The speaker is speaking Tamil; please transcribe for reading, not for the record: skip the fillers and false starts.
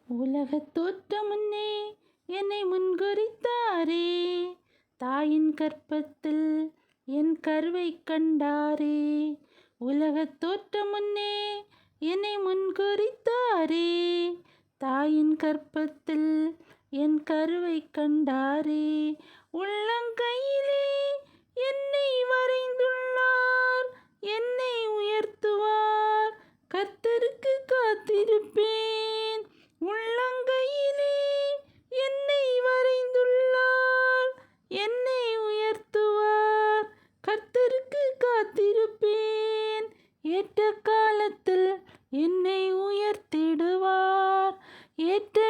உலகத் தோற்றம் முன்னே என்னை முன்குறித்தாரே, தாயின் கர்ப்பத்தில் என் கருவைக் கண்டாரே. உலகத் தோற்றம் முன்னே என்னை முன்குறித்தாரே, தாயின் கர்ப்பத்தில் என் கருவைக் கண்டாரே. உள்ளங்கையிலே என்னை வரைந்துள்ளார், என்னை உயர்த்துவார், கர்த்தருக்கு காத்திருப்பேன். உள்ளங்கையிலே என்னை வரைந்துள்ளார், என்னை உயர்த்துவார், கர்த்தருக்கு காத்திருப்பேன். ஏற்ற காலத்தில் என்னை உயர்த்திடுவார், ஏற்ற